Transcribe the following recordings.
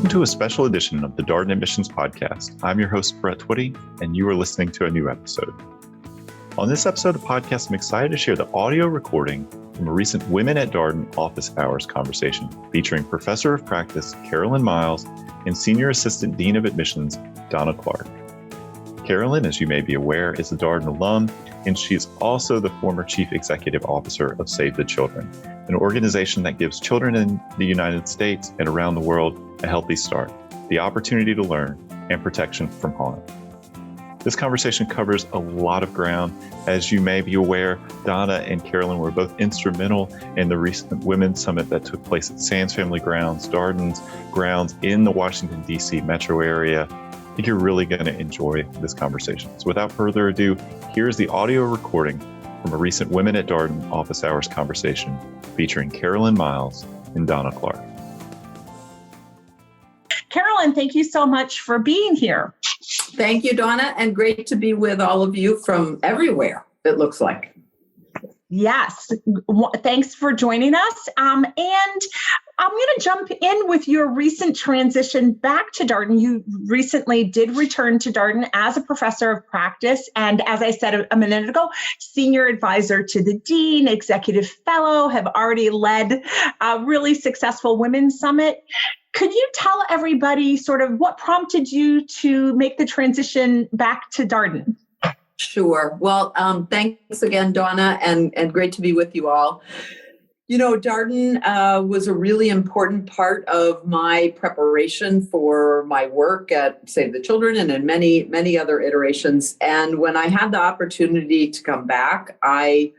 Welcome to a special edition of the Darden Admissions podcast. I'm your host, Brett Twitty, and you are listening to a new episode. On this episode of the podcast, I'm excited to share the audio recording from a recent Women at Darden office hours conversation featuring Professor of Practice Carolyn Miles and Senior Assistant Dean of Admissions Donna Clark. Carolyn, as you may be aware, is a Darden alum, and she is also the former Chief Executive Officer of Save the Children, an organization that gives children in the United States and around the world a healthy start, the opportunity to learn, and protection from harm. This conversation covers a lot of ground. As you may be aware, Donna and Carolyn were both instrumental in the recent Women's Summit that took place at Sands Family Grounds, Darden's grounds in the Washington, D.C. metro area. I think you're really going to enjoy this conversation. So without further ado, here's the audio recording from a recent Women at Darden office hours conversation featuring Carolyn Miles and Donna Clark. Carolyn, thank you so much for being here. Thank you, Donna, and great to be with all of you from everywhere, it looks like. Yes, thanks for joining us. And I'm going to jump in with your recent transition back to Darden. You recently did return to Darden as a professor of practice, and as I said a minute ago, senior advisor to the dean, executive fellow, have already led a really successful Women's Summit. Could you tell everybody sort of what prompted you to make the transition back to Darden? Sure. Well, thanks again, Donna, and great to be with you all. You know, Darden was a really important part of my preparation for my work at Save the Children and in many, many other iterations. And when I had the opportunity to come back, I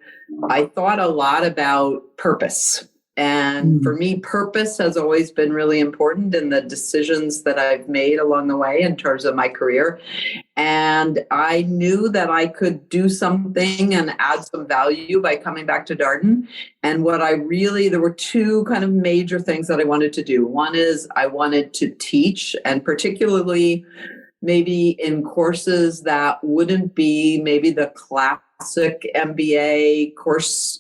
thought a lot about purpose. And for me, purpose has always been really important in the decisions that I've made along the way in terms of my career. And I knew that I could do something and add some value by coming back to Darden. And there were two kind of major things that I wanted to do. One is I wanted to teach, and particularly maybe in courses that wouldn't be maybe the classic MBA course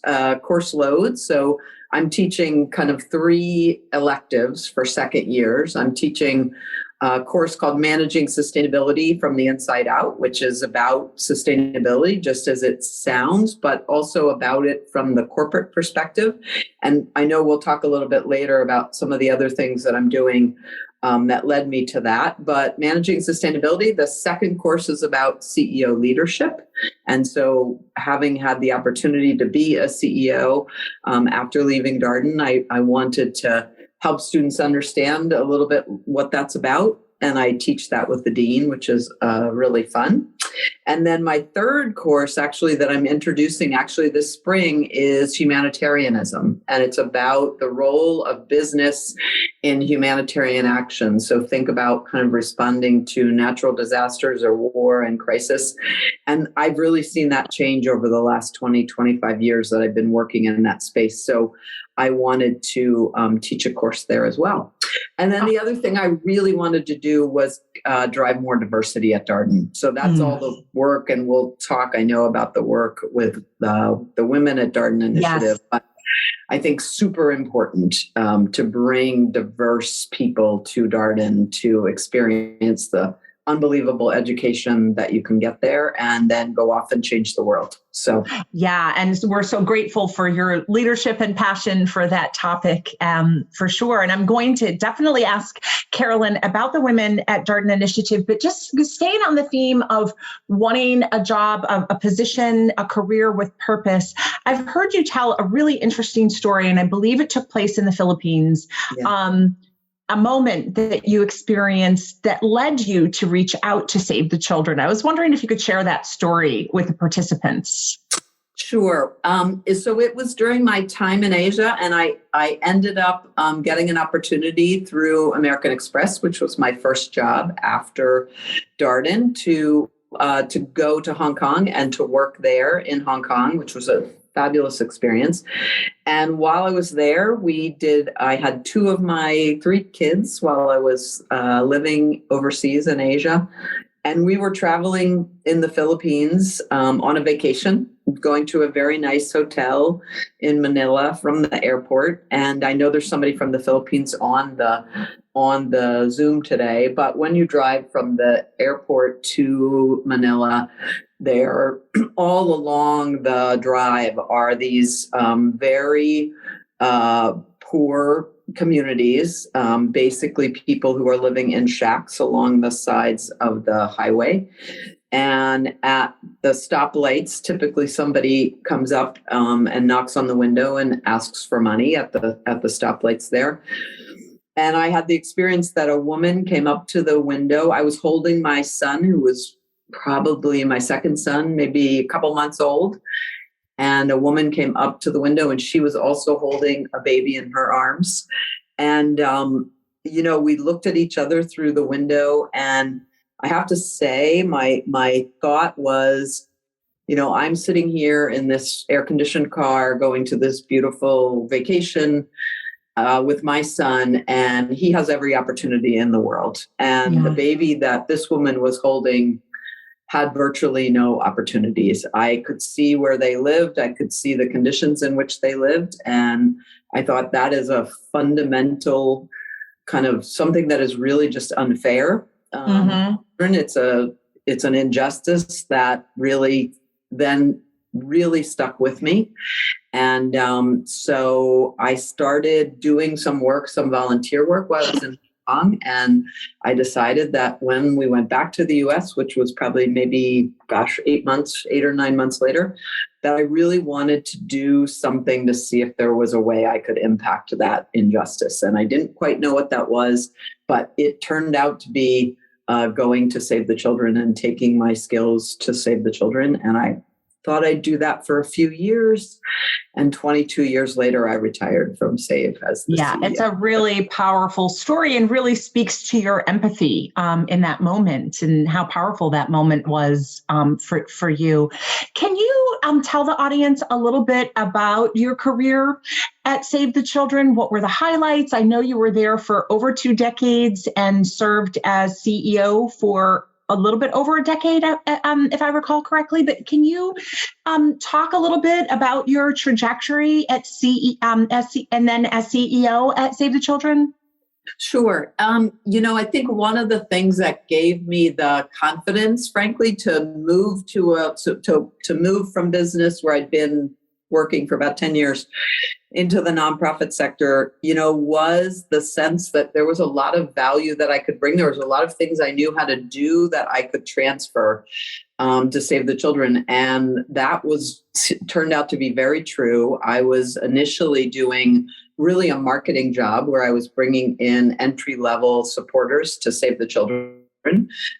load. So I'm teaching kind of 3 electives for second years. I'm teaching a course called Managing Sustainability from the Inside Out, which is about sustainability, just as it sounds, but also about it from the corporate perspective. And I know we'll talk a little bit later about some of the other things that I'm doing that led me to that. But Managing Sustainability, the second course is about CEO leadership. And so having had the opportunity to be a CEO after leaving Darden, I wanted to help students understand a little bit what that's about. And I teach that with the dean, which is really fun. And then my third course actually that I'm introducing this spring is humanitarianism. And it's about the role of business in humanitarian action. So think about kind of responding to natural disasters or war and crisis. And I've really seen that change over the last 20, 25 years that I've been working in that space. So I wanted to teach a course there as well. And then the other thing I really wanted to do was drive more diversity at Darden. So that's all the work, and we'll talk, I know, about the work with the Women at Darden initiative. Yes. But I think super important to bring diverse people to Darden to experience the unbelievable education that you can get there and then go off and change the world. So, yeah, and we're so grateful for your leadership and passion for that topic, for sure. And I'm going to definitely ask Carolyn about the Women at Darden initiative, but just staying on the theme of wanting a job, a position, a career with purpose. I've heard you tell a really interesting story, and I believe it took place in the Philippines. Yeah. A moment that you experienced that led you to reach out to Save the Children. I was wondering if you could share that story with the participants. Sure. So it was during my time in Asia, and I ended up getting an opportunity through American Express, which was my first job after Darden, to go to Hong Kong and to work there in Hong Kong, which was a fabulous experience. And while I was there, I had 2 of my 3 kids while I was living overseas in Asia. And we were traveling in the Philippines on a vacation, going to a very nice hotel in Manila from the airport. And I know there's somebody from the Philippines on the on the Zoom today, but when you drive from the airport to Manila, there all along the drive are these very poor communities, basically people who are living in shacks along the sides of the highway. And at the stoplights, typically somebody comes up and knocks on the window and asks for money at the stoplights there. And I had the experience that a woman came up to the window. I was holding my son, who was probably my second son, maybe a couple months old. And a woman came up to the window, and she was also holding a baby in her arms. And, we looked at each other through the window, and I have to say, my thought was, I'm sitting here in this air-conditioned car going to this beautiful vacation with my son, and he has every opportunity in the world. And the baby that this woman was holding had virtually no opportunities. I could see where they lived. I could see the conditions in which they lived. And I thought that is a fundamental kind of something that is really just unfair. It's an injustice that really stuck with me. And so I started doing some volunteer work while I was in Hong Kong. And I decided that when we went back to the US, which was probably maybe, 8 or 9 months later, that I really wanted to do something to see if there was a way I could impact that injustice. And I didn't quite know what that was, but it turned out to be going to Save the Children and taking my skills to Save the Children. And I thought I'd do that for a few years. And 22 years later, I retired from Save as the CEO. It's a really powerful story and really speaks to your empathy in that moment and how powerful that moment was for you. Can you tell the audience a little bit about your career at Save the Children? What were the highlights? I know you were there for over 2 decades and served as CEO for a little bit over a decade, if I recall correctly. But can you talk a little bit about your trajectory at and then as CEO at Save the Children? Sure. I think one of the things that gave me the confidence, frankly, to move to move from business where I'd been working for about 10 years into the nonprofit sector, was the sense that there was a lot of value that I could bring. There was a lot of things I knew how to do that I could transfer to Save the Children. And that turned out to be very true. I was initially doing really a marketing job where I was bringing in entry-level supporters to Save the Children.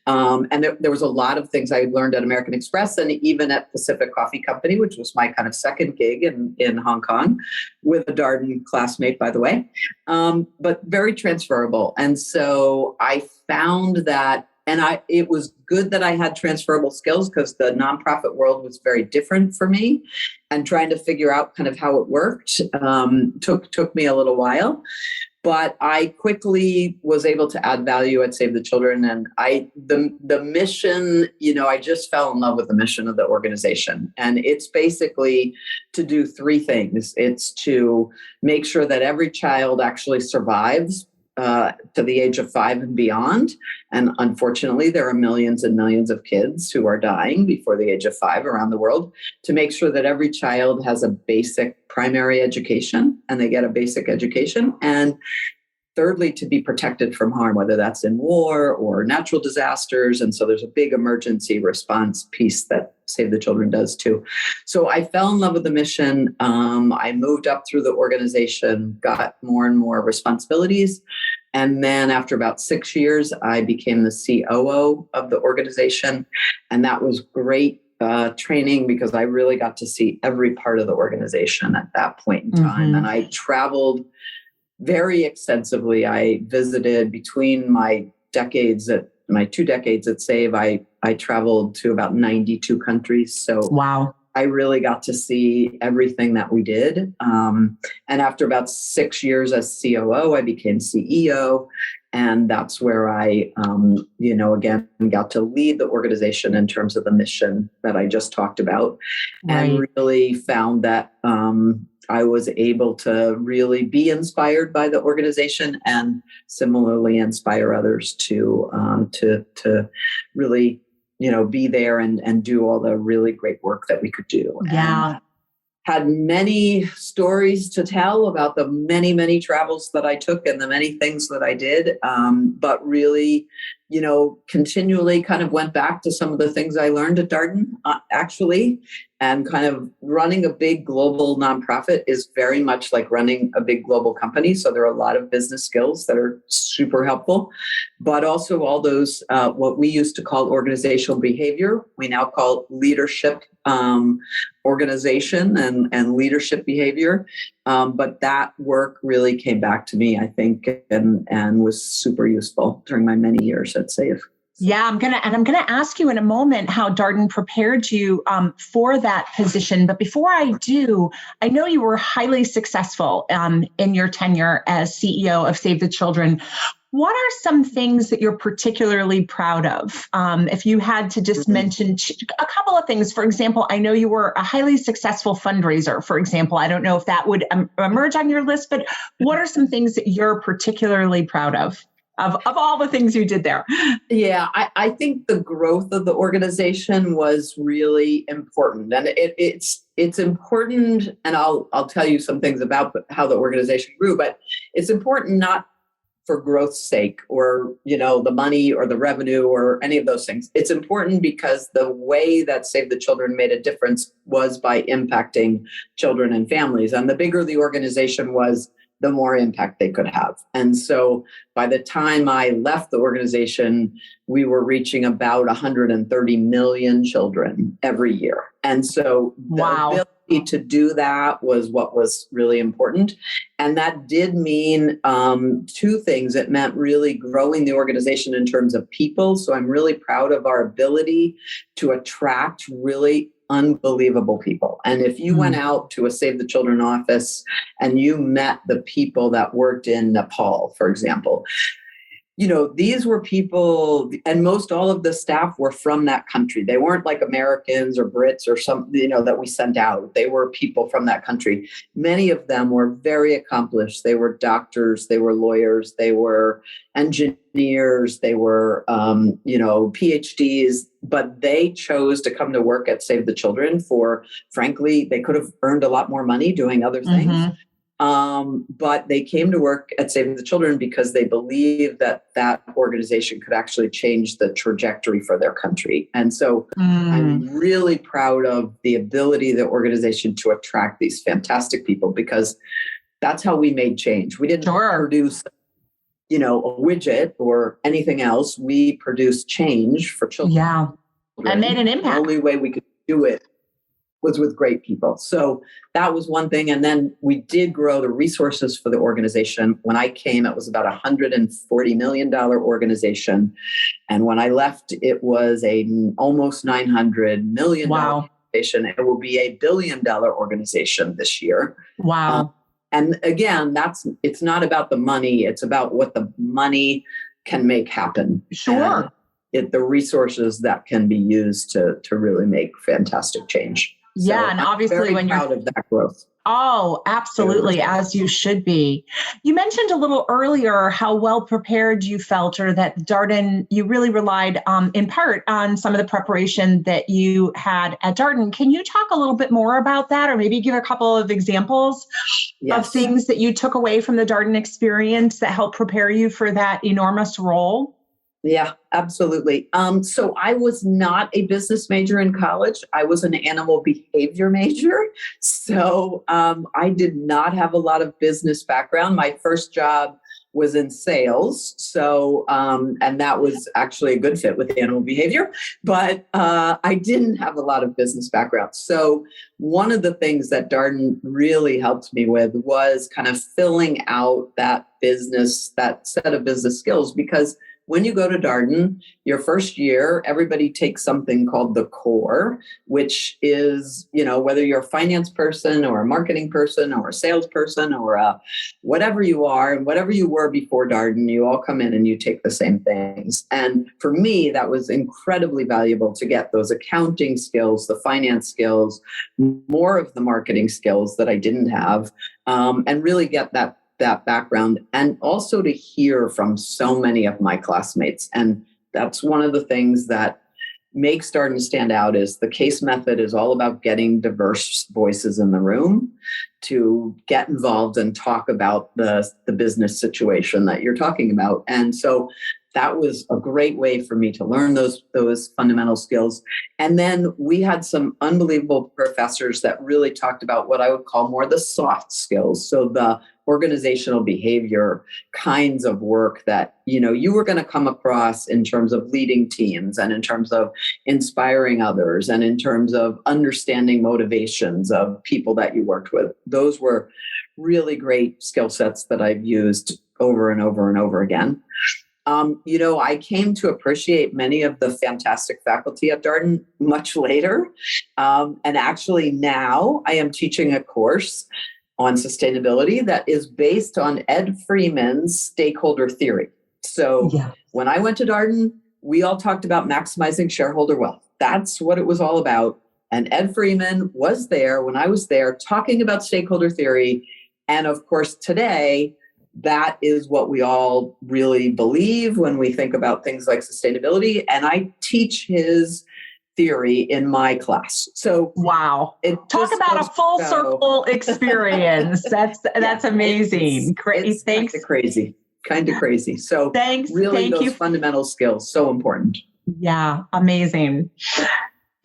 And there was a lot of things I learned at American Express and even at Pacific Coffee Company, which was my kind of second gig in Hong Kong with a Darden classmate, by the way, but very transferable. And so I found that, and it was good that I had transferable skills because the nonprofit world was very different for me, and trying to figure out kind of how it worked took me a little while. But I quickly was able to add value at Save the Children. And the mission, I just fell in love with the mission of the organization. And it's basically to do 3 things. It's to make sure that every child actually survives to the age of 5 and beyond. And unfortunately, there are millions and millions of kids who are dying before the age of 5 around the world. To make sure that every child has a basic primary education and they get a basic education. And thirdly, to be protected from harm, whether that's in war or natural disasters. And so there's a big emergency response piece that Save the Children does too. So I fell in love with the mission. I moved up through the organization, got more and more responsibilities. And then after about 6 years, I became the COO of the organization. And that was great training because I really got to see every part of the organization at that point in time. And I traveled very extensively. I visited between my 2 decades at Save. I traveled to about 92 countries. So wow. I really got to see everything that we did. And after about 6 years as COO, I became CEO. And that's where I, again, got to lead the organization in terms of the mission that I just talked about. Right. And really found that I was able to really be inspired by the organization and similarly inspire others to really, be there and do all the really great work that we could do. Yeah. And had many stories to tell about the many, many travels that I took and the many things that I did. But really, continually kind of went back to some of the things I learned at Darden, actually. And kind of running a big global nonprofit is very much like running a big global company. So there are a lot of business skills that are super helpful, but also all those, what we used to call organizational behavior, we now call leadership organization and leadership behavior. But that work really came back to me, I think, and was super useful during my many years at SAVE. Yeah, I'm gonna ask you in a moment how Darden prepared you for that position. But before I do, I know you were highly successful in your tenure as CEO of Save the Children. What are some things that you're particularly proud of? If you had to just mention a couple of things, for example, I know you were a highly successful fundraiser, for example. I don't know if that would emerge on your list, but what are some things that you're particularly proud of all the things you did there? Yeah, I think the growth of the organization was really important. And it's important, and I'll tell you some things about how the organization grew, but it's important not for growth's sake or, the money or the revenue or any of those things. It's important because the way that Save the Children made a difference was by impacting children and families. And the bigger the organization was, the more impact they could have. And so by the time I left the organization, we were reaching about 130 million children every year. And so the ability to do that was what was really important. And that did mean two things. It meant really growing the organization in terms of people. So I'm really proud of our ability to attract really unbelievable people. And if you went out to a Save the Children office and you met the people that worked in Nepal, for example, these were people, and most all of the staff were from that country. They weren't like Americans or Brits or some, that we sent out. They were people from that country. Many of them were very accomplished. They were doctors, they were lawyers, they were engineers, they were, PhDs, but they chose to come to work at Save the Children for, frankly, they could have earned a lot more money doing other things. But they came to work at Save the Children because they believed that organization could actually change the trajectory for their country. And so I'm really proud of the ability of the organization to attract these fantastic people, because that's how we made change. We didn't produce, a widget or anything else. We produced change for children. Yeah, and made an impact. The only way we could do it was with great people. So that was one thing. And then we did grow the resources for the organization. When I came, it was about $140 million organization. And when I left, it was almost $900 million organization. It will be $1 billion organization this year. Wow. And again, it's not about the money. It's about what the money can make happen. Sure. And the resources that can be used to really make fantastic change. Yeah, so and obviously I'm very when proud of that growth. Oh, absolutely, as you should be. You mentioned a little earlier how well prepared you felt, or that Darden, you really relied in part on some of the preparation that you had at Darden. Can you talk a little bit more about that, or maybe give a couple of examples of things that you took away from the Darden experience that helped prepare you for that enormous role? Yeah, absolutely. So I was not a business major in college. I was an animal behavior major. So I did not have a lot of business background. My first job was in sales. So, and that was actually a good fit with animal behavior, but I didn't have a lot of business background. So one of the things that Darden really helped me with was kind of filling out that set of business skills, because when you go to Darden, your first year, everybody takes something called the core, which is, whether you're a finance person or a marketing person or a salesperson or whatever you are and whatever you were before Darden, you all come in and you take the same things. And for me, that was incredibly valuable to get those accounting skills, the finance skills, more of the marketing skills that I didn't have, and really get that background, and also to hear from so many of my classmates. And that's one of the things that makes Darden stand out is the case method is all about getting diverse voices in the room to get involved and talk about the business situation that you're talking about. And so that was a great way for me to learn those fundamental skills. And then we had some unbelievable professors that really talked about what I would call more the soft skills. So the organizational behavior kinds of work that, you were going to come across in terms of leading teams and in terms of inspiring others and in terms of understanding motivations of people that you worked with. Those were really great skill sets that I've used over and over and over again. I came to appreciate many of the fantastic faculty at Darden much later. And actually now I am teaching a course on sustainability that is based on Ed Freeman's stakeholder theory. So When I went to Darden, we all talked about maximizing shareholder wealth. That's what it was all about. And Ed Freeman was there when I was there talking about stakeholder theory. And of course, today, that is what we all really believe when we think about things like sustainability. And I teach his theory in my class. So wow. Talk about a full circle experience. That's amazing. It's Thanks. Kind of crazy. So thanks. Really those fundamental skills, so important. Yeah. Amazing.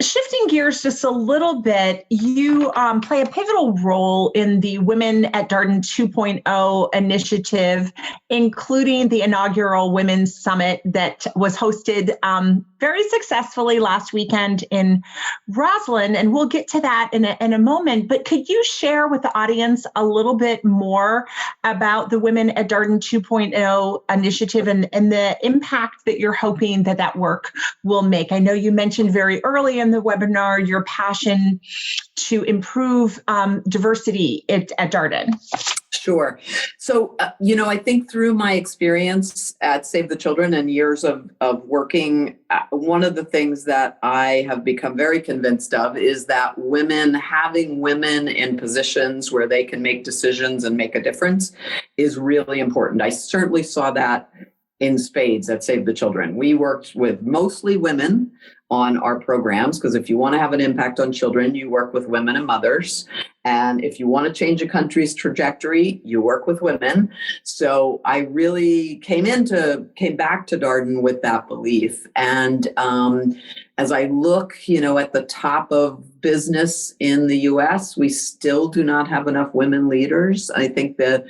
Shifting gears just a little bit, you play a pivotal role in the Women at Darden 2.0 initiative, including the inaugural Women's Summit that was hosted very successfully last weekend in Roslyn. And we'll get to that in a moment. But could you share with the audience a little bit more about the Women at Darden 2.0 initiative and the impact that you're hoping that work will make? I know you mentioned very early in the webinar your passion to improve diversity at Darden. Sure. So, I think through my experience at Save the Children and years of working, one of the things that I have become very convinced of is that having women in positions where they can make decisions and make a difference is really important. I certainly saw that in spades at Save the Children. We worked with mostly women on our programs, because if you want to have an impact on children, you work with women and mothers. And if you want to change a country's trajectory, you work with women. So I really came back to Darden with that belief. And as I look, at the top of business in the US, we still do not have enough women leaders. I think the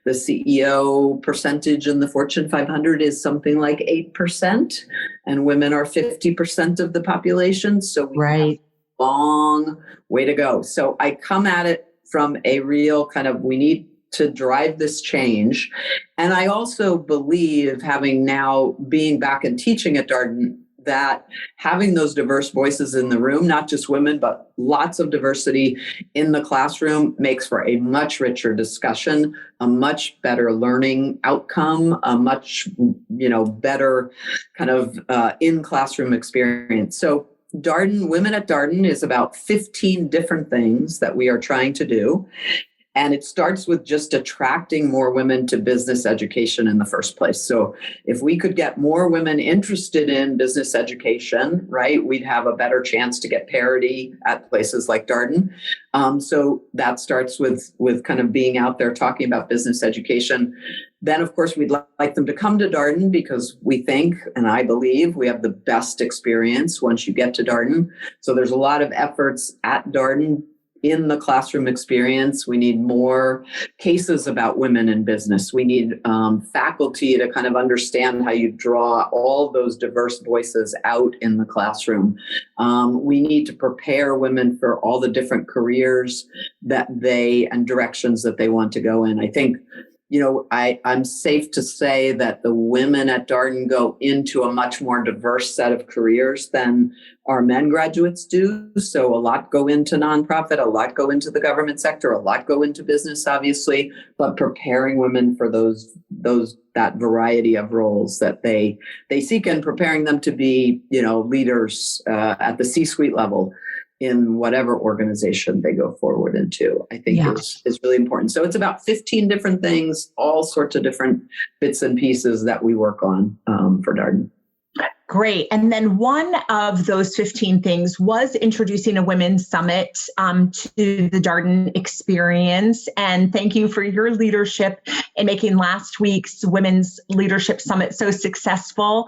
CEO percentage in the Fortune 500 is something like 8%, and women are 50% of the population. So we have a long way to go. So I come at it from a real kind of, we need to drive this change. And I also believe, having now being back and teaching at Darden, that having those diverse voices in the room, not just women, but lots of diversity in the classroom, makes for a much richer discussion, a much better learning outcome, a much, better kind of in-classroom experience. So Women at Darden is about 15 different things that we are trying to do. And it starts with just attracting more women to business education in the first place. So if we could get more women interested in business education, right, we'd have a better chance to get parity at places like Darden. So that starts with kind of being out there talking about business education. Then, of course, we'd like them to come to Darden because we think, and I believe, we have the best experience once you get to Darden. So there's a lot of efforts at Darden in the classroom experience. We need more cases about women in business. We need faculty to kind of understand how you draw all those diverse voices out in the classroom. We need to prepare women for all the different careers and directions that they want to go in. I think I'm safe to say that the women at Darden go into a much more diverse set of careers than our men graduates do. So a lot go into nonprofit, a lot go into the government sector, a lot go into business, obviously, but preparing women for that variety of roles that they seek, and preparing them to be, leaders at the C-suite level in whatever organization they go forward into, I think is really important. So it's about 15 different things, all sorts of different bits and pieces that we work on for Darden. Great. And then one of those 15 things was introducing a women's summit to the Darden experience. And thank you for your leadership in making last week's Women's Leadership Summit so successful.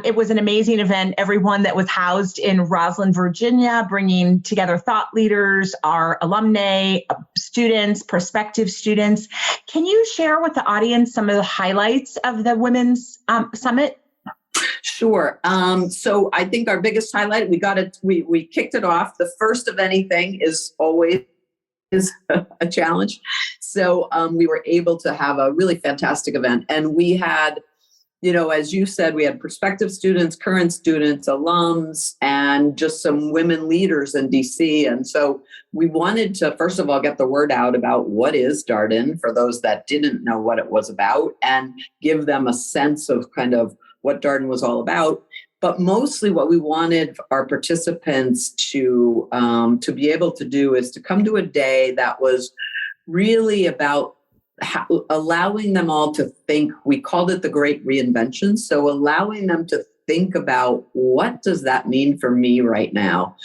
It was an amazing event. Everyone that was housed in Roslyn, Virginia, bringing together thought leaders, our alumni, students, prospective students. Can you share with the audience some of the highlights of the Women's Summit? Sure. So I think our biggest highlight, we kicked it off. The first of anything is always a challenge. So we were able to have a really fantastic event. And we had, as you said, we had prospective students, current students, alums, and just some women leaders in DC. And so we wanted to, first of all, get the word out about what is Darden for those that didn't know what it was about, and give them a sense of kind of what Darden was all about. But mostly what we wanted our participants to be able to do is to come to a day that was really about allowing them all to think. We called it the Great Reinvention. So allowing them to think about, what does that mean for me right now?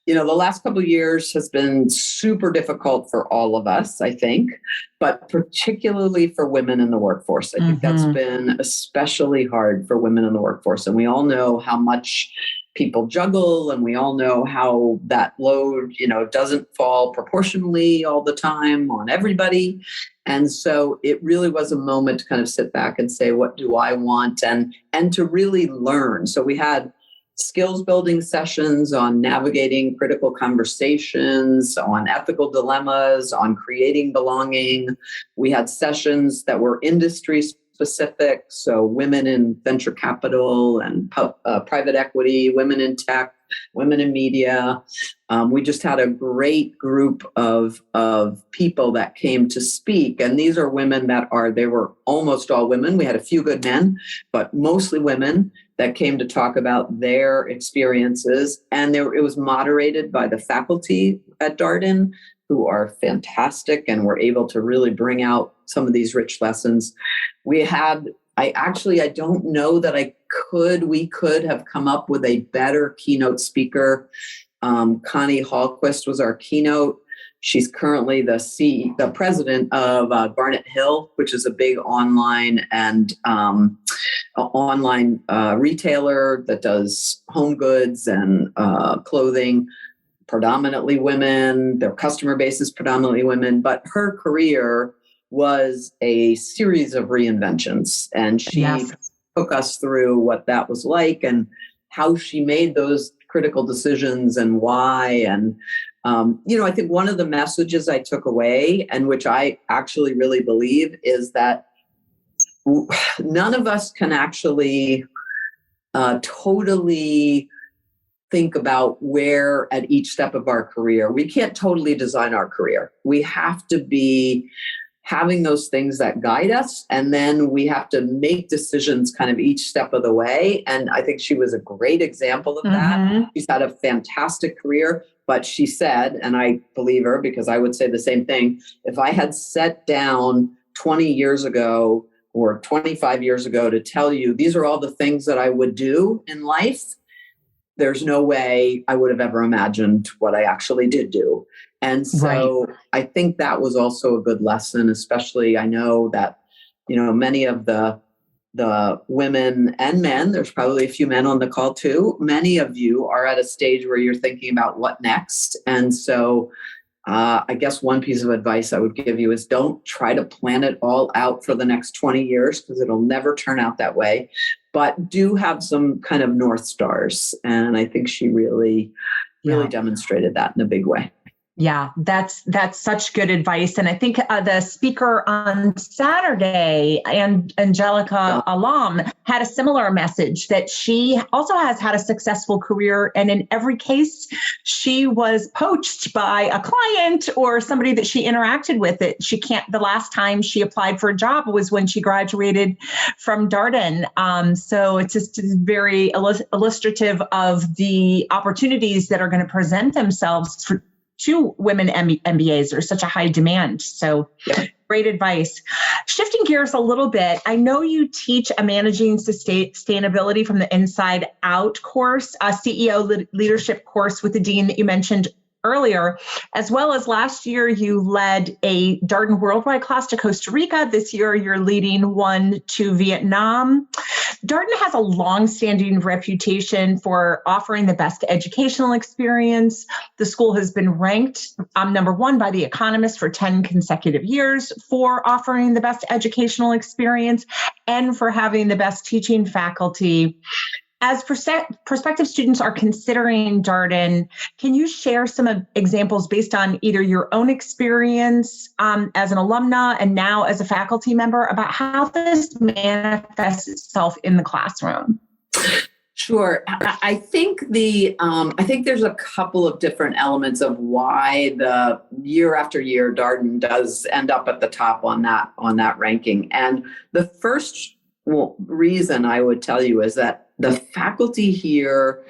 The last couple of years has been super difficult for all of us, I think, but particularly for women in the workforce. I think that's been especially hard for women in the workforce. And we all know how much people juggle, and we all know how that load, doesn't fall proportionally all the time on everybody. And so it really was a moment to kind of sit back and say, what do I want? And to really learn. So we had skills building sessions on navigating critical conversations, on ethical dilemmas, on creating belonging. We had sessions that were industry specific. So women in venture capital and private equity, women in tech, women in media. We just had a great group of people that came to speak. And these are women they were almost all women. We had a few good men, but mostly women that came to talk about their experiences. And it was moderated by the faculty at Darden, who are fantastic and were able to really bring out some of these rich lessons. I don't know that we could have come up with a better keynote speaker. Connie Hallquist was our keynote. She's currently the president of Garnet Hill, which is a big online retailer that does home goods and clothing, predominantly women. Their customer base is predominantly women, but her career was a series of reinventions. And she took us through what that was like and how she made those critical decisions and why. And, I think one of the messages I took away, and which I actually really believe, is that none of us can actually totally think about where at each step of our career. We can't totally design our career. We have to be having those things that guide us, and then we have to make decisions kind of each step of the way. And I think she was a great example of that. She's had a fantastic career, but she said, and I believe her because I would say the same thing, if I had sat down 20 years ago or 25 years ago to tell you these are all the things that I would do in life, there's no way I would have ever imagined what I actually did do. And so I think that was also a good lesson, especially I know that, many of the women and men, there's probably a few men on the call too. Many of you are at a stage where you're thinking about what next. And so I guess one piece of advice I would give you is don't try to plan it all out for the next 20 years because it'll never turn out that way. But do have some kind of North Stars. And I think she really demonstrated that in a big way. Yeah, that's such good advice. And I think the speaker on Saturday, and Angelica Alam, had a similar message that she also has had a successful career. And in every case, she was poached by a client or somebody that she interacted with. The last time she applied for a job was when she graduated from Darden. So it's just very illustrative of the opportunities that are going to present themselves to women MBAs. There's such a high demand. So great advice. Shifting gears a little bit, I know you teach a Managing Sustainability from the Inside Out course, a CEO leadership course with the dean that you mentioned earlier, as well as last year you led a Darden worldwide class to Costa Rica. This year you're leading one to Vietnam. Darden has a long-standing reputation for offering the best educational experience. The school has been ranked number one by The Economist for 10 consecutive years for offering the best educational experience and for having the best teaching faculty. As prospective students are considering Darden, can you share some examples based on either your own experience as an alumna and now as a faculty member about how this manifests itself in the classroom? Sure. I think there's a couple of different elements of why the year after year Darden does end up at the top on that ranking. And the first reason I would tell you is that the faculty here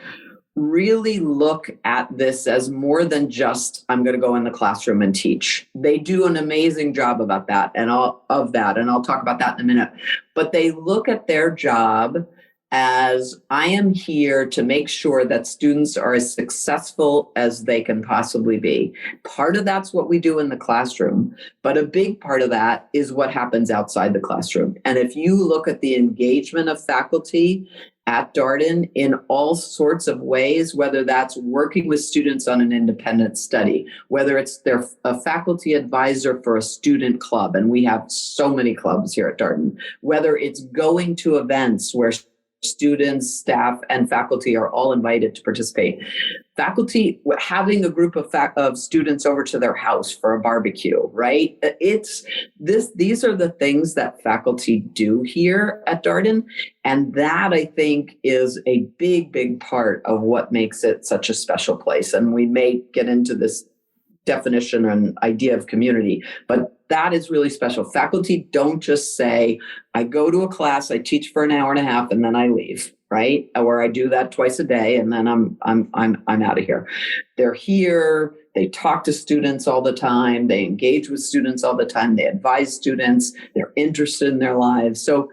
really look at this as more than just, I'm going to go in the classroom and teach. They do an amazing job about that and I'll talk about that in a minute. But they look at their job as, I am here to make sure that students are as successful as they can possibly be. Part of that's what we do in the classroom, but a big part of that is what happens outside the classroom. And if you look at the engagement of faculty at Darden in all sorts of ways, whether that's working with students on an independent study, whether it's they're a faculty advisor for a student club, and we have so many clubs here at Darden, whether it's going to events where students, staff, and faculty are all invited to participate. Faculty having a group of students over to their house for a barbecue, right? These are the things that faculty do here at Darden. And that, I think, is a big, big part of what makes it such a special place. And we may get into this definition and idea of community, but that is really special. Faculty don't just say, I go to a class, I teach for an hour and a half, and then I leave, right? Or I do that twice a day, and then I'm out of here. They're here. They talk to students all the time. They engage with students all the time. They advise students. They're interested in their lives. So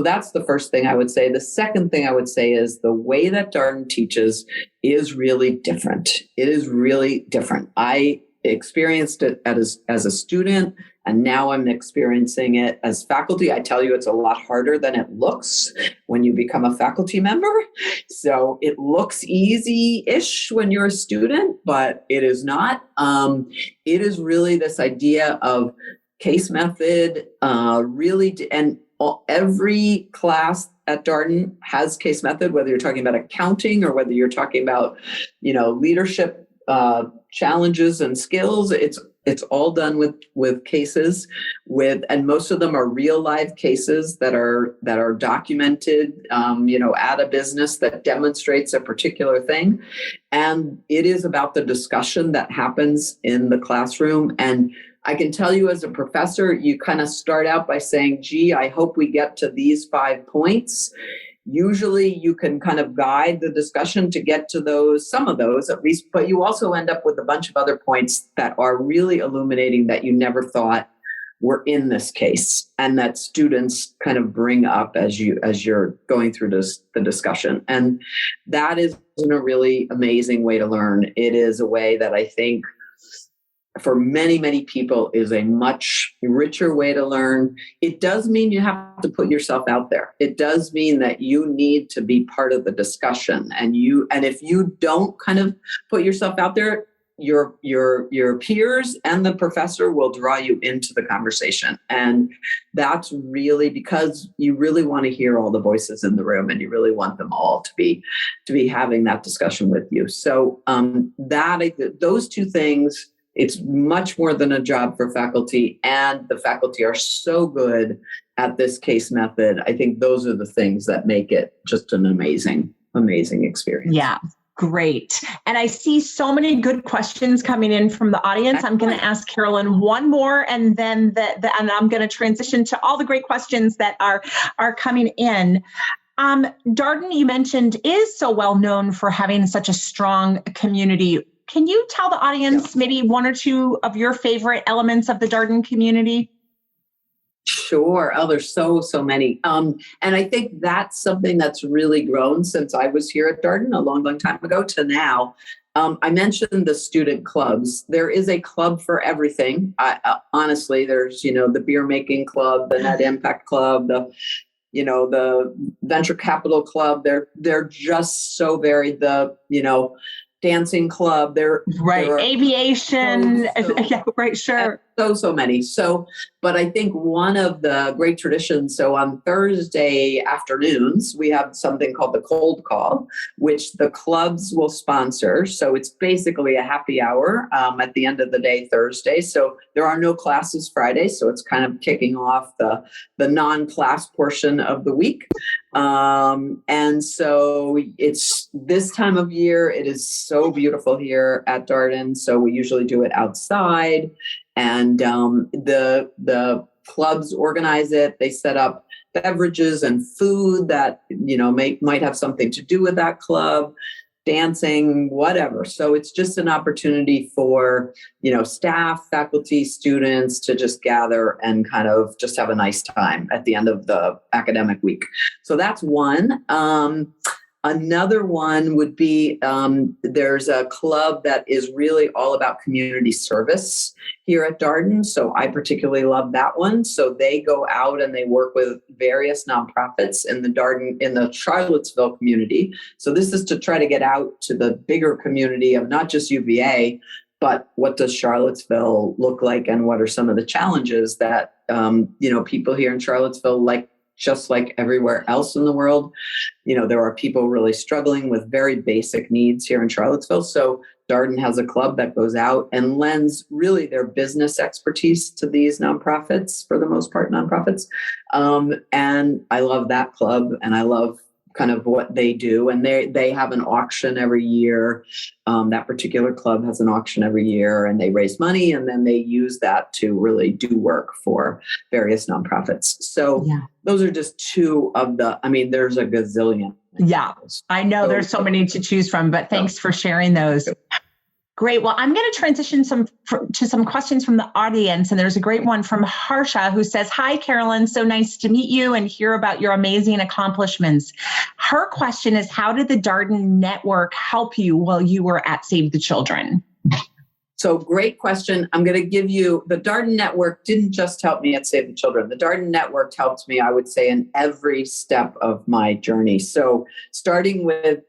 that's the first thing I would say. The second thing I would say is the way that Darden teaches is really different. It is really different. I experienced it as a student, and now I'm experiencing it as faculty. I tell you, it's a lot harder than it looks when you become a faculty member. So it looks easy-ish when you're a student, but it is not. It is really this idea of case method, every class at Darden has case method, whether you're talking about accounting or whether you're talking about, leadership challenges and skills. It's all done with cases and most of them are real live cases that are documented, at a business that demonstrates a particular thing. And it is about the discussion that happens in the classroom. And I can tell you as a professor, you kind of start out by saying, gee, I hope we get to these 5 points. Usually you can kind of guide the discussion to get to some of those at least, but you also end up with a bunch of other points that are really illuminating that you never thought were in this case and that students kind of bring up as you're going through the discussion. And that is a really amazing way to learn. It is a way that I think for many, many people is a much richer way to learn. It does mean you have to put yourself out there. It does mean that you need to be part of the discussion. And if you don't kind of put yourself out there, your peers and the professor will draw you into the conversation. And that's really because you really want to hear all the voices in the room and you really want them all to be having that discussion with you. So those two things it's much more than a job for faculty, and the faculty are so good at this case method. I think those are the things that make it just an amazing experience. Yeah. Great. And I see so many good questions coming in from the audience. I'm going to ask Carolyn one more, and then and I'm going to transition to all the great questions that are coming in. Darden, you mentioned, is so well known for having such a strong community. Can you tell the audience maybe one or two of your favorite elements of the Darden community? Sure. Oh, there's so many. And I think that's something that's really grown since I was here at Darden a long time ago to now. I mentioned the student clubs. There is a club for everything. Honestly, there's, the beer making club, the net impact club, the venture capital club. They're just so varied. The, dancing club. They're aviation. Yeah, right. Sure. So many. But I think one of the great traditions, so on Thursday afternoons, we have something called the cold call, which the clubs will sponsor. So it's basically a happy hour at the end of the day, Thursday. So there are no classes Friday. So it's kind of kicking off the non-class portion of the week. And so it's this time of year. It is so beautiful here at Darden. So we usually do it outside. And the clubs organize it. They set up beverages and food that, might have something to do with that club, dancing, whatever. So it's just an opportunity for, staff, faculty, students to just gather and kind of just have a nice time at the end of the academic week. So that's one. Another one would be there's a club that is really all about community service here at Darden. So I particularly love that one. So they go out and they work with various nonprofits in the Charlottesville community. So this is to try to get out to the bigger community of not just UVA, but what does Charlottesville look like, and what are some of the challenges that people here in Charlottesville, just like everywhere else in the world, there are people really struggling with very basic needs here in Charlottesville. So Darden has a club that goes out and lends really their business expertise to these nonprofits, for the most part, nonprofits. And I love that club, and I love kind of what they do. And they have an auction every year. That particular club has an auction every year, and they raise money, and then they use that to really do work for various nonprofits. So those are just two of there's a gazillion. Yeah, I know there's so many to choose from, but thanks for sharing those. Great. Well, I'm going to transition to some questions from the audience. And there's a great one from Harsha, who says, "Hi, Carolyn. So nice to meet you and hear about your amazing accomplishments." Her question is, how did the Darden Network help you while you were at Save the Children? So great question. I'm going to give you, the Darden Network didn't just help me at Save the Children. The Darden Network helped me, I would say, in every step of my journey. So starting with,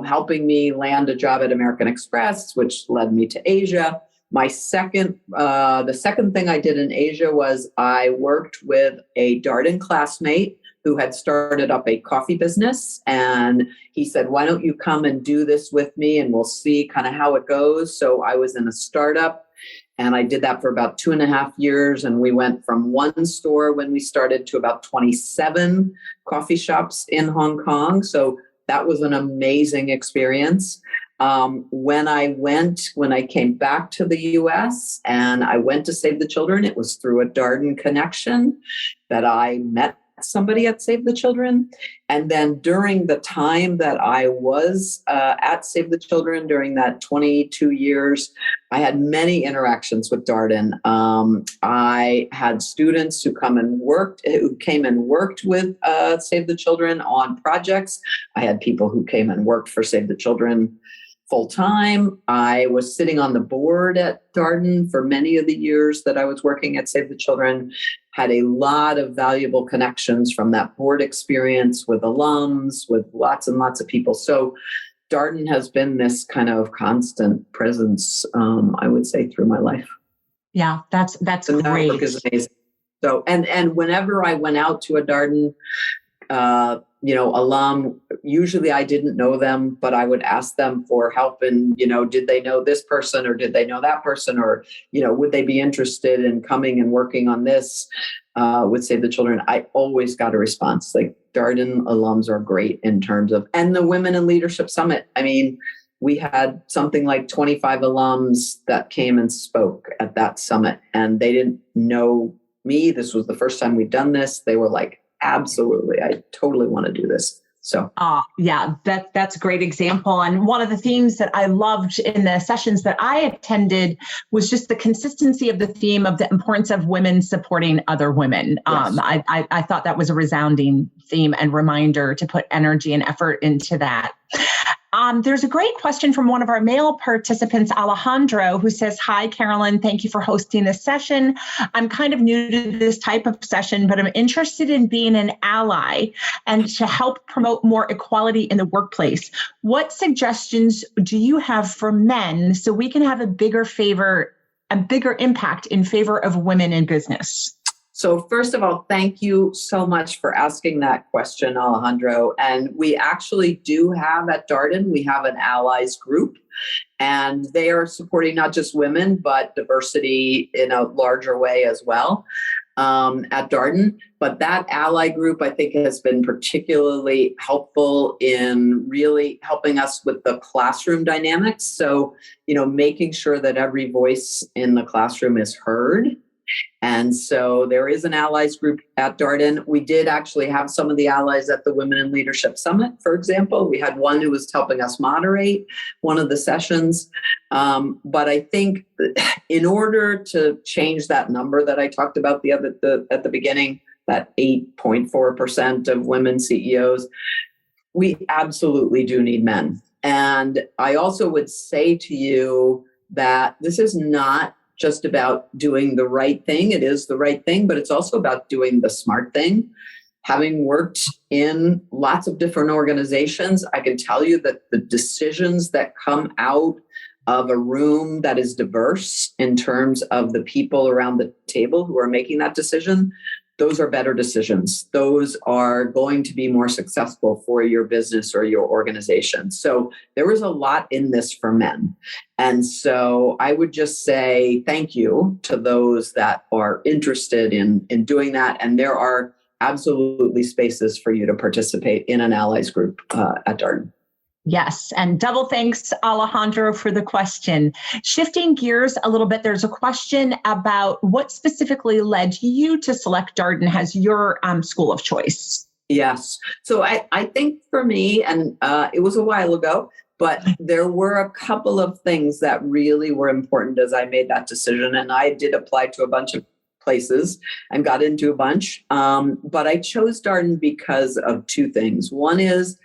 helping me land a job at American Express, which led me to Asia. The second thing I did in Asia was I worked with a Darden classmate who had started up a coffee business. And he said, "Why don't you come and do this with me, and we'll see kind of how it goes." So I was in a startup, and I did that for about 2.5 years. And we went from one store when we started to about 27 coffee shops in Hong Kong. So that was an amazing experience. When I came back to the US and I went to Save the Children, it was through a Darden connection that I met somebody at Save the Children. And then during the time that I was at Save the Children, during that 22 years, I had many interactions with Darden. I had students who came and worked with Save the Children on projects. I had people who came and worked for Save the Children full time. I was sitting on the board at Darden for many of the years that I was working at Save the Children, had a lot of valuable connections from that board experience with alums, with lots and lots of people. So Darden has been this kind of constant presence, I would say, through my life. Yeah, that's the network is amazing. So, and whenever I went out to a Darden alum, usually I didn't know them, but I would ask them for help and, did they know this person or did they know that person? Or, would they be interested in coming and working on this with Save the Children? I always got a response. Like Darden alums are great in terms of, and the Women in Leadership Summit. I mean, we had something like 25 alums that came and spoke at that summit, and they didn't know me. This was the first time we'd done this. They were like, absolutely, I totally want to do this. So, yeah, that's a great example. And one of the themes that I loved in the sessions that I attended was just the consistency of the theme of the importance of women supporting other women. Yes. I thought that was a resounding theme and reminder to put energy and effort into that. There's a great question from one of our male participants, Alejandro, who says, "Hi, Carolyn. Thank you for hosting this session. I'm kind of new to this type of session, but I'm interested in being an ally and to help promote more equality in the workplace. What suggestions do you have for men so we can have a bigger impact in favor of women in business?" So first of all, thank you so much for asking that question, Alejandro. And we actually do have at Darden, we have an allies group, and they are supporting not just women, but diversity in a larger way as well at Darden. But that ally group, I think, has been particularly helpful in really helping us with the classroom dynamics. So, making sure that every voice in the classroom is heard. And so there is an allies group at Darden. We did actually have some of the allies at the Women in Leadership Summit, for example. We had one who was helping us moderate one of the sessions. But I think in order to change that number that I talked about at the beginning, that 8.4% of women CEOs, we absolutely do need men. And I also would say to you that this is not just about doing the right thing. It is the right thing, but it's also about doing the smart thing. Having worked in lots of different organizations, I can tell you that the decisions that come out of a room that is diverse in terms of the people around the table who are making that decision, those are better decisions. Those are going to be more successful for your business or your organization. So there is a lot in this for men. And so I would just say thank you to those that are interested in doing that. And there are absolutely spaces for you to participate in an allies group at Darden. Yes. And double thanks, Alejandro, for the question. Shifting gears a little bit, there's a question about what specifically led you to select Darden as your school of choice. Yes. So I think for me, and it was a while ago, but there were a couple of things that really were important as I made that decision. And I did apply to a bunch of places and got into a bunch. But I chose Darden because of two things. One is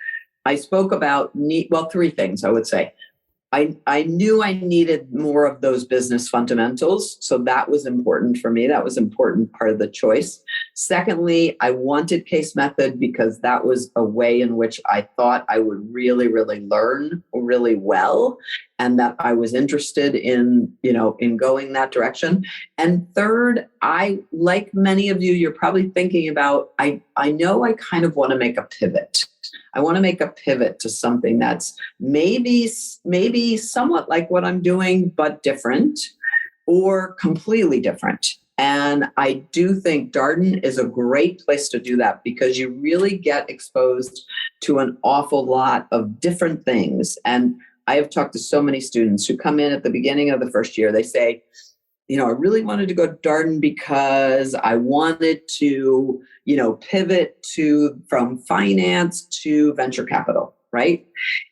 I spoke about three things, I would say. I knew I needed more of those business fundamentals. So that was important for me. That was an important part of the choice. Secondly, I wanted case method because that was a way in which I thought I would really, really learn really well, and that I was interested in going that direction. And third, I, like many of you, you're probably thinking about, I know I kind of want to make a pivot. I want to make a pivot to something that's maybe somewhat like what I'm doing, but different or completely different. And I do think Darden is a great place to do that because you really get exposed to an awful lot of different things. And I have talked to so many students who come in at the beginning of the first year. They say, I really wanted to go to Darden because I wanted to, pivot from finance to venture capital, right?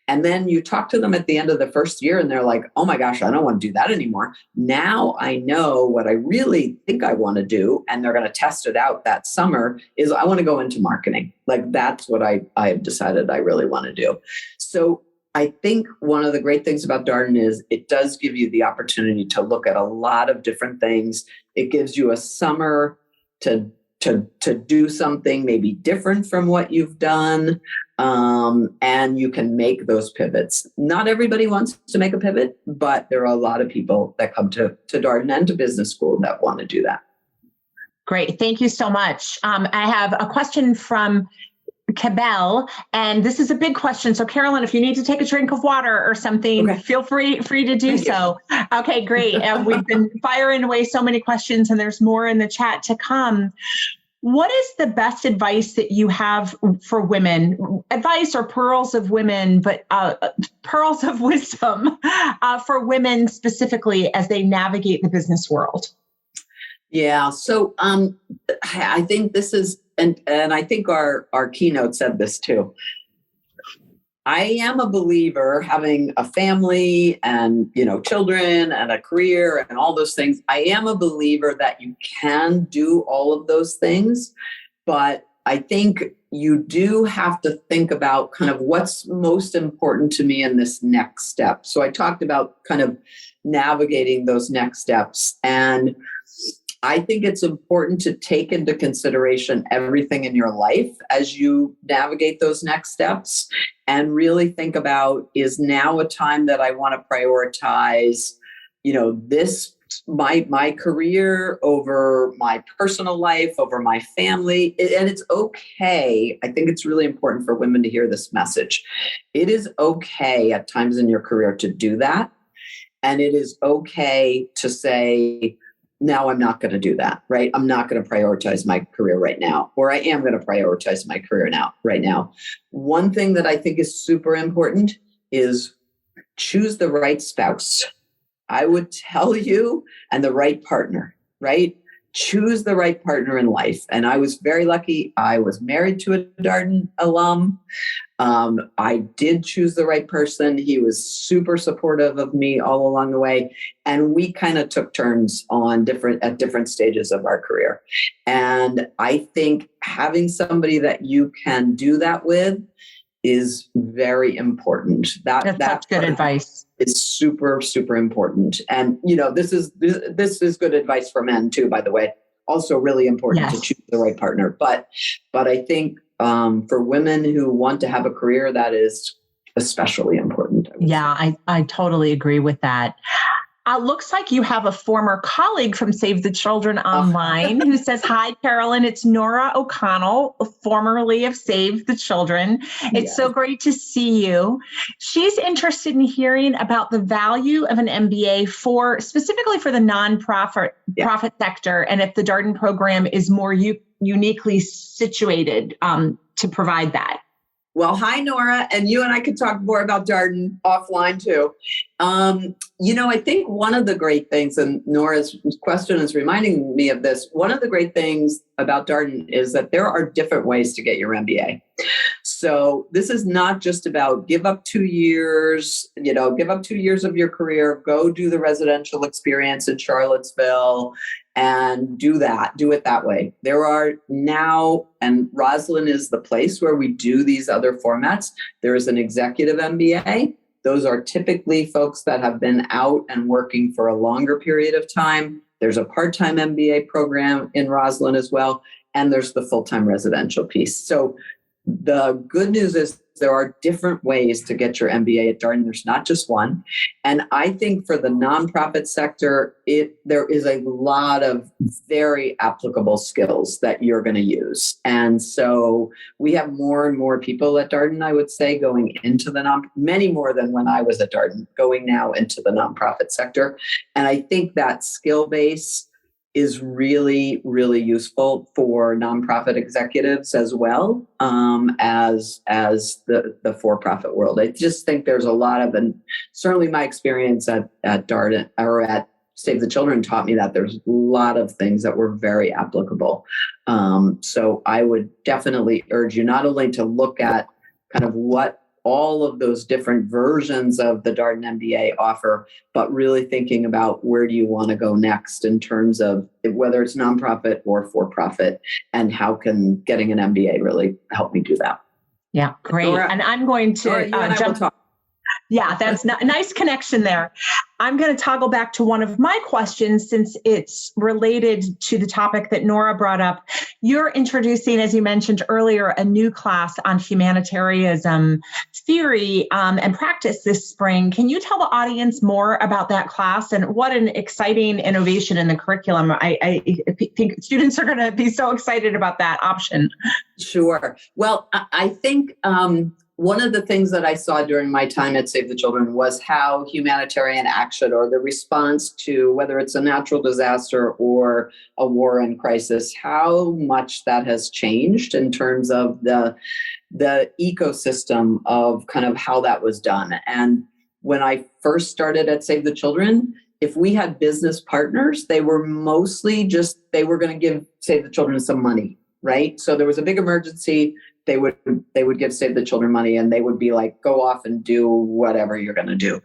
And then you talk to them at the end of the first year and they're like, oh my gosh, I don't want to do that anymore. Now I know what I really think I want to do. And they're going to test it out that summer is I want to go into marketing. Like that's what I have decided I really want to do. So I think one of the great things about Darden is it does give you the opportunity to look at a lot of different things. It gives you a summer to do something maybe different from what you've done, and you can make those pivots. Not everybody wants to make a pivot, but there are a lot of people that come to Darden and to business school that want to do that. Great. Thank you so much. I have a question from Cabell, and this is a big question. So Carolyn, if you need to take a drink of water or something, feel free to do so. Okay, great. We've been firing away so many questions, and there's more in the chat to come. What is the best advice that you have for women? Advice or pearls of women, but pearls of wisdom for women specifically as they navigate the business world? Yeah. So I think this is, and I think our keynote said this too. I am a believer, having a family and, children and a career and all those things. I am a believer that you can do all of those things, but I think you do have to think about kind of what's most important to me in this next step. So I talked about kind of navigating those next steps, and I think it's important to take into consideration everything in your life as you navigate those next steps and really think about, is now a time that I want to prioritize, my career over my personal life, over my family. And it's okay. I think it's really important for women to hear this message. It is okay at times in your career to do that. And it is okay to say, now I'm not going to do that, right? I'm not going to prioritize my career right now, or I am going to prioritize my career right now. One thing that I think is super important is choose the right spouse. I would tell you, and the right partner, right? Choose the right partner in life. And I was very lucky. I was married to a Darden alum. I did choose the right person. He was super supportive of me all along the way. And we kind of took turns at different stages of our career. And I think having somebody that you can do that with is very important. That's good advice. It's super, super important. And, this is good advice for men too, by the way. Also really important to choose the right partner. But I think for women who want to have a career, that is especially important. I totally agree with that. Looks like you have a former colleague from Save the Children online who says, "Hi, Carolyn, it's Nora O'Connell, formerly of Save the Children. It's so great to see you." She's interested in hearing about the value of an MBA specifically for the nonprofit profit sector, and if the Darden program is more uniquely situated to provide that. Well, hi, Nora, and you and I could talk more about Darden offline too. I think one of the great things, and Nora's question is reminding me of this, one of the great things about Darden is that there are different ways to get your MBA. So this is not just about give up 2 years, give up 2 years of your career, go do the residential experience in Charlottesville and do it that way. There are now, and Roslyn is the place where we do these other formats. There is an executive MBA. Those are typically folks that have been out and working for a longer period of time. There's a part-time MBA program in Roslyn as well. And there's the full-time residential piece. So the good news is there are different ways to get your MBA at Darden. There's not just one. And I think for the nonprofit sector, there is a lot of very applicable skills that you're going to use. And so we have more and more people at Darden, I would say, going into many more than when I was at Darden, going now into the nonprofit sector. And I think that skill base is really, really useful for nonprofit executives as well as the for-profit world. I just think there's a lot of, and certainly my experience at Darden or at Save the Children taught me that there's a lot of things that were very applicable. So I would definitely urge you not only to look at kind of what all of those different versions of the Darden MBA offer, but really thinking about where do you want to go next in terms of whether it's nonprofit or for-profit, and how can getting an MBA really help me do that. Yeah, great. Nora, and I'm going to Nora, Yeah, that's a nice connection there. I'm going to toggle back to one of my questions since it's related to the topic that Nora brought up. You're introducing, as you mentioned earlier, a new class on humanitarianism theory and practice this spring. Can you tell the audience more about that class and what an exciting innovation in the curriculum? I think students are going to be so excited about that option. Sure. Well, I think one of the things that I saw during my time at Save the Children was how humanitarian action, or the response to whether it's a natural disaster or a war and crisis, how much that has changed in terms of the ecosystem of kind of how that was done. And when I first started at Save the Children, if we had business partners, they were mostly just, they were going to give Save the Children some money, right? So there was a big emergency. They would give Save the Children money, and they would be like, go off and do whatever you're going to do.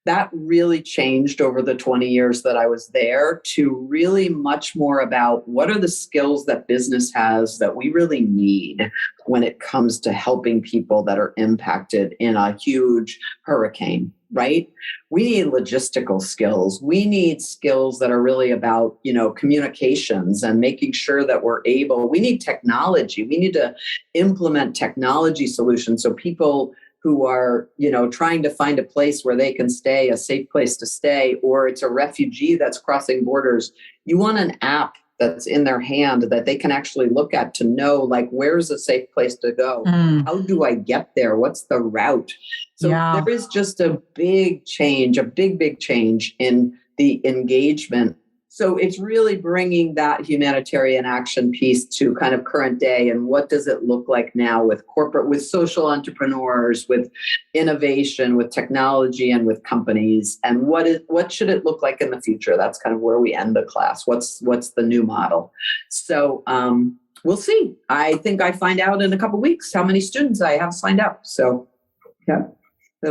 That really changed over the 20 years that I was there to really much more about what are the skills that business has that we really need when it comes to helping people that are impacted in a huge hurricane, right? We need logistical skills. We need skills that are really about, communications and making sure that we need technology. We need to implement technology solutions so people who are, trying to find a place where they can stay, a safe place to stay, or it's a refugee that's crossing borders. You want an app that's in their hand that they can actually look at to know, like, where's a safe place to go? How do I get there? What's the route? So there is just a big change, a big change in the engagement. So it's really bringing that humanitarian action piece to kind of current day. And what does it look like now with corporate, with social entrepreneurs, with innovation, with technology, and with companies? And what should it look like in the future? That's kind of where we end the class. What's the new model? So we'll see. I think I find out in a couple of weeks how many students I have signed up. So yeah,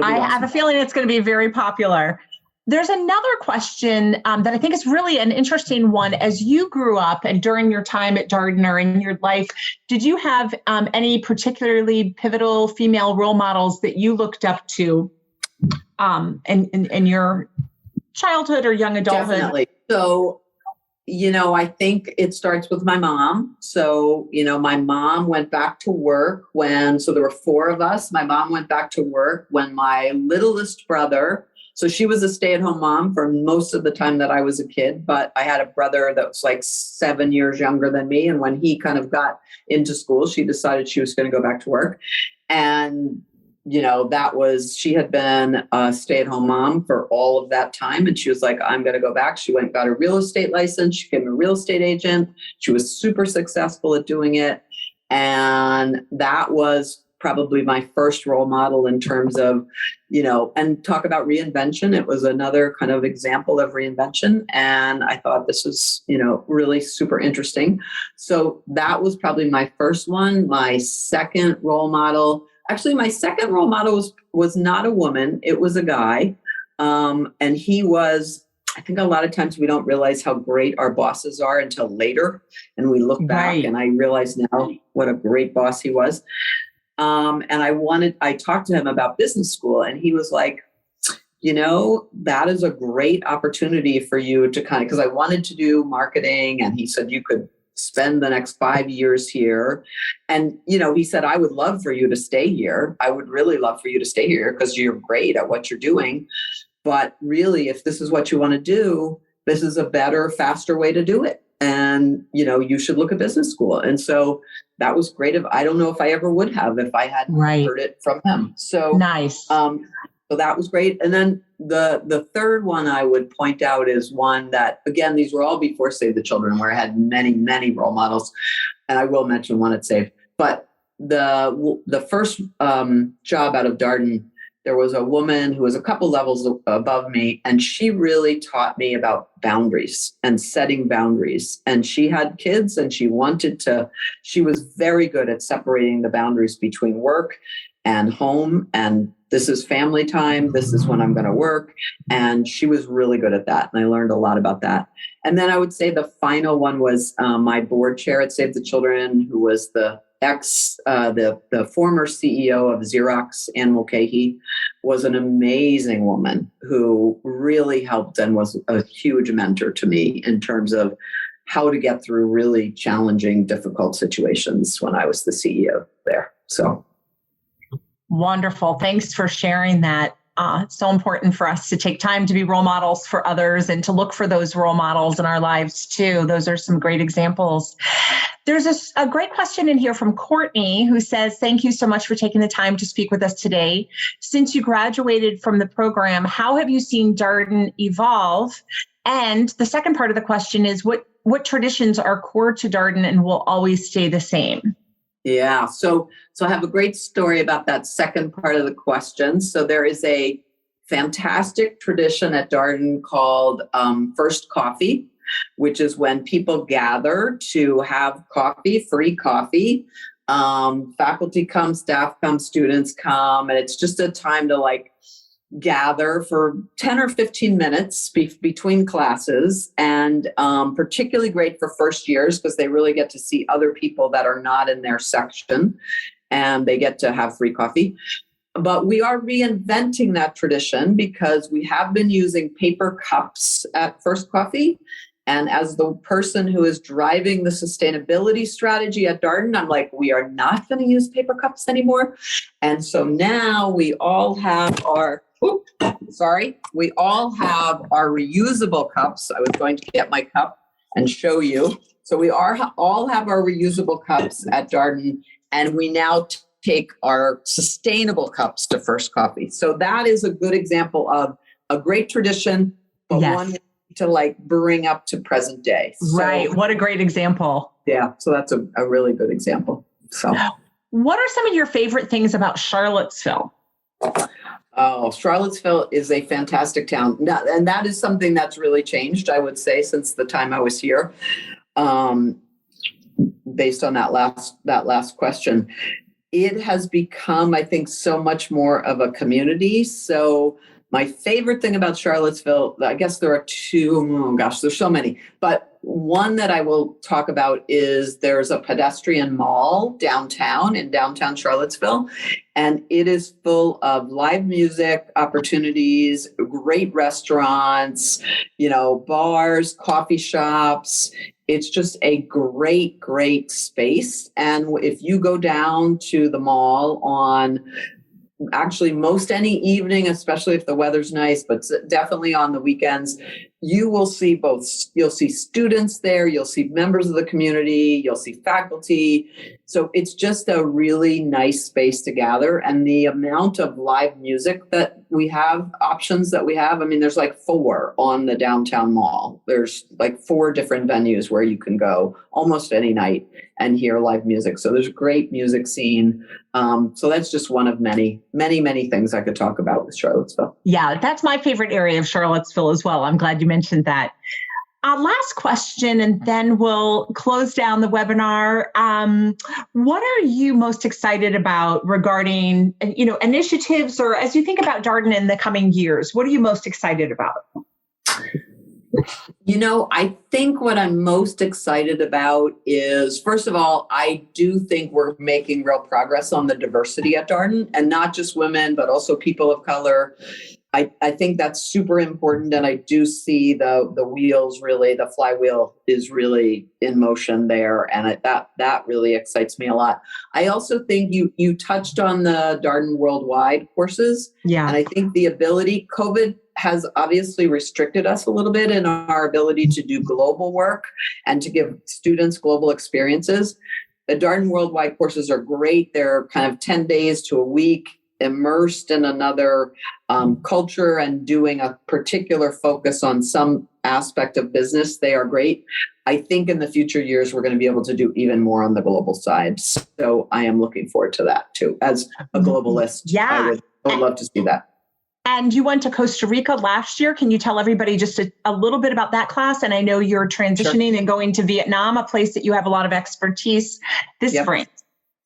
I have a feeling it's going to be very popular. There's another question that I think is really an interesting one. As you grew up and during your time at Darden or in your life, did you have any particularly pivotal female role models that you looked up to in your childhood or young adulthood? Definitely. So, I think it starts with my mom. So, my mom went back to work so there were four of us. My mom went back to work when my littlest brother, so she was a stay-at-home mom for most of the time that I was a kid, but I had a brother that was like 7 years younger than me. And when he kind of got into school, she decided she was going to go back to work. And, she had been a stay-at-home mom for all of that time. And she was like, I'm going to go back. She went and got a real estate license. She became a real estate agent. She was super successful at doing it. And that was probably my first role model in terms of, and talk about reinvention. It was another kind of example of reinvention. And I thought this was, really super interesting. So that was probably my first one. My second role model was not a woman. It was a guy. And he was, I think a lot of times we don't realize how great our bosses are until later. And we look back and I realize now what a great boss he was. And I talked to him about business school, and he was like, that is a great opportunity for you to because I wanted to do marketing. And he said, you could spend the next 5 years here. And, he said, I would love for you to stay here. I would really love for you to stay here because you're great at what you're doing. But really, if this is what you want to do, this is a better, faster way to do it. And, you should look at business school. And so that was great. I don't know if I ever would have if I hadn't heard it from him. So nice. So that was great. And then the third one I would point out is one that, again, these were all before Save the Children, where I had many, many role models. And I will mention one at Save. But the first job out of Darden, there was a woman who was a couple levels above me, and she really taught me about boundaries and setting boundaries. And she had kids, and she was very good at separating the boundaries between work and home. And this is family time. This is when I'm going to work. And she was really good at that. And I learned a lot about that. And then I would say the final one was my board chair at Save the Children, who was the the former CEO of Xerox, Ann Mulcahy, was an amazing woman who really helped and was a huge mentor to me in terms of how to get through really challenging, difficult situations when I was the CEO there. So wonderful. Thanks for sharing that. It's so important for us to take time to be role models for others and to look for those role models in our lives too. Those are some great examples. There's a great question in here from Courtney who says, thank you so much for taking the time to speak with us today. Since you graduated from the program, how have you seen Darden evolve? And the second part of the question is, what traditions are core to Darden and will always stay the same? Yeah, so I have a great story about that second part of the question. So there is a fantastic tradition at Darden called First Coffee, which is when people gather to have coffee, free coffee. Faculty come, staff come, students come, and it's just a time to gather for 10 or 15 minutes between classes, and particularly great for first years because they really get to see other people that are not in their section and they get to have free coffee. But we are reinventing that tradition because we have been using paper cups at First Coffee. And as the person who is driving the sustainability strategy at Darden, I'm like, we are not going to use paper cups anymore. And so now we all have our reusable cups. I was going to get my cup and show you. So we all have our reusable cups at Darden, and we now take our sustainable cups to First Coffee. So that is a good example of a great tradition, but one to bring up to present day. Right. What a great example. Yeah. So that's a really good example. So what are some of your favorite things about Charlottesville? Oh, Charlottesville is a fantastic town. And that is something that's really changed, I would say, since the time I was here, based on that last question. It has become, I think, so much more of a community. So my favorite thing about Charlottesville, I guess there are two, there's so many, but one that I will talk about is there's a pedestrian mall in downtown Charlottesville, and it is full of live music opportunities, great restaurants, bars, coffee shops. It's just a great, great space. And if you go down to the mall on actually most any evening, especially if the weather's nice, but definitely on the weekends, you will see you'll see students there, you'll see members of the community, you'll see faculty. So it's just a really nice space to gather. And the amount of live music that we have, options that we have, there's 4 on the downtown mall. There's 4 different venues where you can go almost any night and hear live music. So there's a great music scene. So that's just one of many, many, many things I could talk about with Charlottesville. Yeah, that's my favorite area of Charlottesville as well. I'm glad you mentioned that. Last question, and then we'll close down the webinar. What are you most excited about regarding, initiatives, or as you think about Darden in the coming years? What are you most excited about? I think what I'm most excited about is, first of all, I do think we're making real progress on the diversity at Darden, and not just women, but also people of color. I think that's super important. And I do see the wheels really, the flywheel is really in motion there. And that really excites me a lot. I also think you touched on the Darden Worldwide courses. Yeah. And I think the ability, COVID has obviously restricted us a little bit in our ability to do global work and to give students global experiences. The Darden Worldwide courses are great. They're kind of 10 days to a week, immersed in another culture and doing a particular focus on some aspect of business. They are great. I think in the future years, we're going to be able to do even more on the global side. So I am looking forward to that too. As a globalist, yeah. I would love to see that. And you went to Costa Rica last year. Can you tell everybody just a little bit about that class? And I know you're transitioning and going to Vietnam, a place that you have a lot of expertise this spring.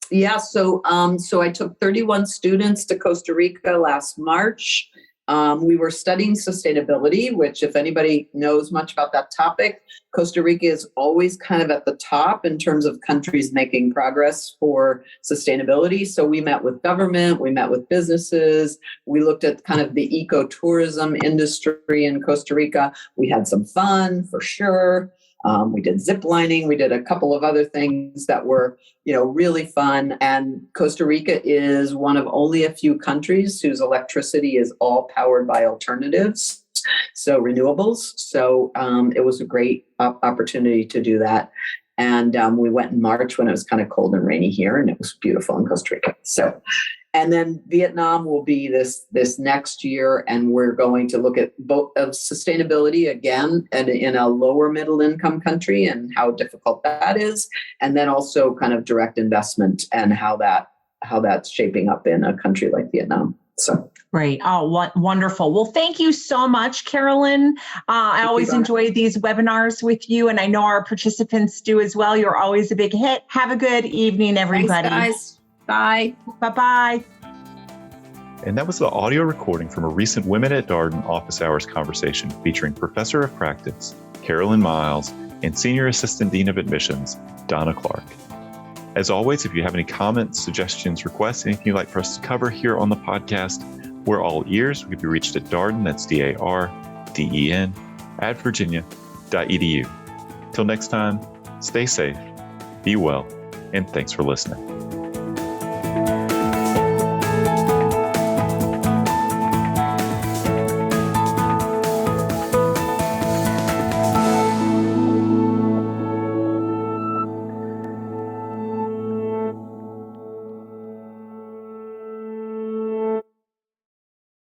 Yeah, so I took 31 students to Costa Rica last March, We were studying sustainability, which if anybody knows much about that topic, Costa Rica is always kind of at the top in terms of countries making progress for sustainability. So we met with government, we met with businesses, we looked at kind of the ecotourism industry in Costa Rica. We had some fun for sure. We did zip lining. We did a couple of other things that were, really fun. And Costa Rica is one of only a few countries whose electricity is all powered by alternatives, so renewables. So it was a great opportunity to do that. And we went in March when it was kind of cold and rainy here, and it was beautiful in Costa Rica. And then Vietnam will be this next year, and we're going to look at both of sustainability again and in a lower middle income country and how difficult that is, and then also kind of direct investment and how that's shaping up in a country like Vietnam. So. Great. Oh, wonderful. Well, thank you so much, Carolyn. I always enjoy these webinars with you, and I know our participants do as well. You're always a big hit. Have a good evening, everybody. Thanks, guys. Bye. Bye-bye. And that was the audio recording from a recent Women at Darden office hours conversation featuring Professor of Practice, Carolyn Miles, and Senior Assistant Dean of Admissions, Donna Clark. As always, if you have any comments, suggestions, requests, anything you'd like for us to cover here on the podcast, we're all ears. We can be reached at Darden, that's DARDEN, @virginia.edu. Till next time, stay safe, be well, and thanks for listening.